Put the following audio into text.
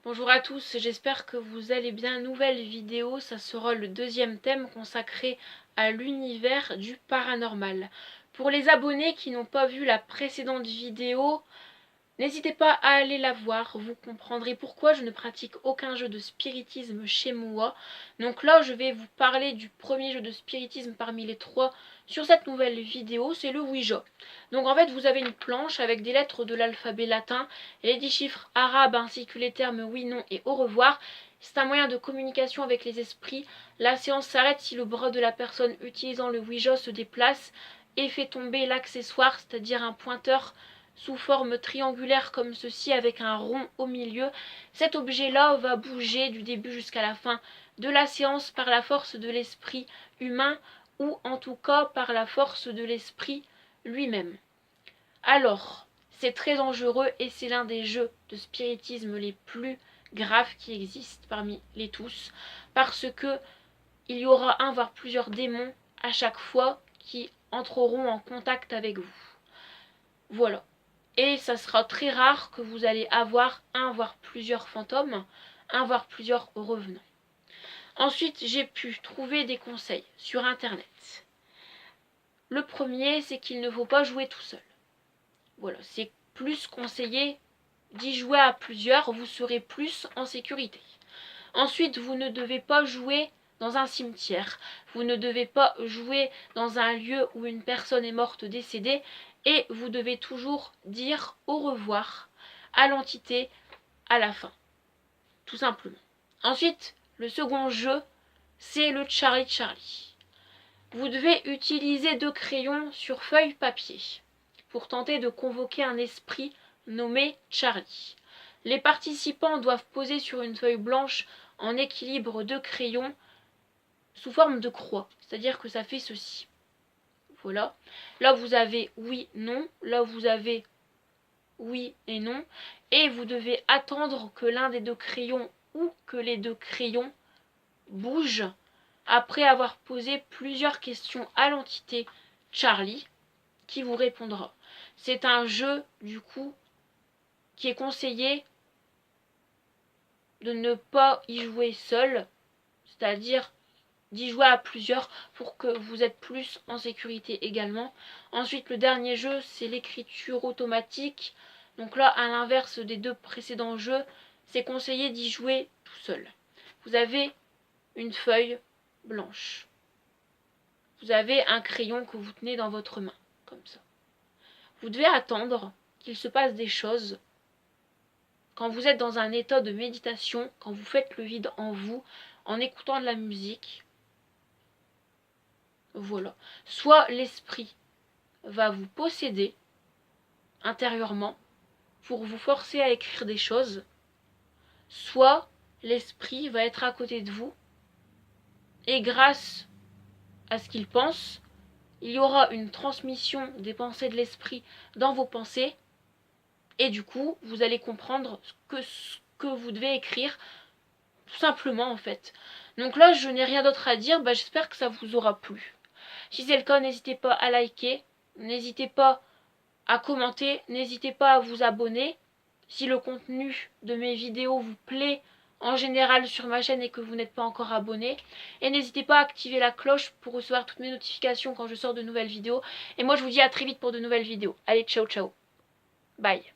Bonjour à tous, j'espère que vous allez bien. Nouvelle vidéo, ça sera le deuxième thème consacré à l'univers du paranormal. Pour les abonnés qui n'ont pas vu la précédente vidéo, n'hésitez pas à aller la voir, vous comprendrez pourquoi je ne pratique aucun jeu de spiritisme chez moi. Donc là, je vais vous parler du premier jeu de spiritisme parmi les trois sur cette nouvelle vidéo, c'est le Ouija. Donc en fait, vous avez une planche avec des lettres de l'alphabet latin et les 10 chiffres arabes ainsi que les termes oui, non et au revoir. C'est un moyen de communication avec les esprits. La séance s'arrête si le bras de la personne utilisant le Ouija se déplace et fait tomber l'accessoire, c'est-à-dire un pointeur sous forme triangulaire comme ceci avec un rond au milieu. Cet objet-là va bouger du début jusqu'à la fin de la séance par la force de l'esprit humain ou en tout cas par la force de l'esprit lui-même. Alors, c'est très dangereux et c'est l'un des jeux de spiritisme les plus graves qui existent parmi les tous parce que il y aura un voire plusieurs démons à chaque fois qui entreront en contact avec vous. Voilà. Et ça sera très rare que vous allez avoir un voire plusieurs fantômes, un voire plusieurs revenants. Ensuite, j'ai pu trouver des conseils sur internet. Le premier, c'est qu'il ne faut pas jouer tout seul. Voilà, c'est plus conseillé d'y jouer à plusieurs, vous serez plus en sécurité. Ensuite, vous ne devez pas jouer dans un cimetière, vous ne devez pas jouer dans un lieu où une personne est morte décédée, et vous devez toujours dire au revoir à l'entité à la fin, tout simplement. Ensuite, le second jeu, c'est le Charlie Charlie. Vous devez utiliser 2 crayons sur feuille papier pour tenter de convoquer un esprit nommé Charlie. Les participants doivent poser sur une feuille blanche en équilibre 2 crayons sous forme de croix, c'est-à-dire que ça fait ceci. Voilà. Là, vous avez oui, non. Là, vous avez oui et non. Et vous devez attendre que l'un des 2 crayons ou que les 2 crayons bougent après avoir posé plusieurs questions à l'entité Charlie qui vous répondra. C'est un jeu, du coup, qui est conseillé de ne pas y jouer seul, c'est-à-dire d'y jouer à plusieurs pour que vous êtes plus en sécurité également. Ensuite, le dernier jeu, c'est l'écriture automatique. Donc là, à l'inverse des 2 précédents jeux, c'est conseillé d'y jouer tout seul. Vous avez une feuille blanche. Vous avez un crayon que vous tenez dans votre main, comme ça. Vous devez attendre qu'il se passe des choses. Quand vous êtes dans un état de méditation, quand vous faites le vide en vous, en écoutant de la musique, voilà. Soit l'esprit va vous posséder intérieurement pour vous forcer à écrire des choses, soit l'esprit va être à côté de vous et grâce à ce qu'il pense, il y aura une transmission des pensées de l'esprit dans vos pensées et du coup, vous allez comprendre ce que vous devez écrire tout simplement en fait. Donc là, je n'ai rien d'autre à dire, j'espère que ça vous aura plu. Si c'est le cas, n'hésitez pas à liker, n'hésitez pas à commenter, n'hésitez pas à vous abonner. Si le contenu de mes vidéos vous plaît en général sur ma chaîne et que vous n'êtes pas encore abonné. Et n'hésitez pas à activer la cloche pour recevoir toutes mes notifications quand je sors de nouvelles vidéos. Et moi je vous dis à très vite pour de nouvelles vidéos. Allez, ciao ciao. Bye.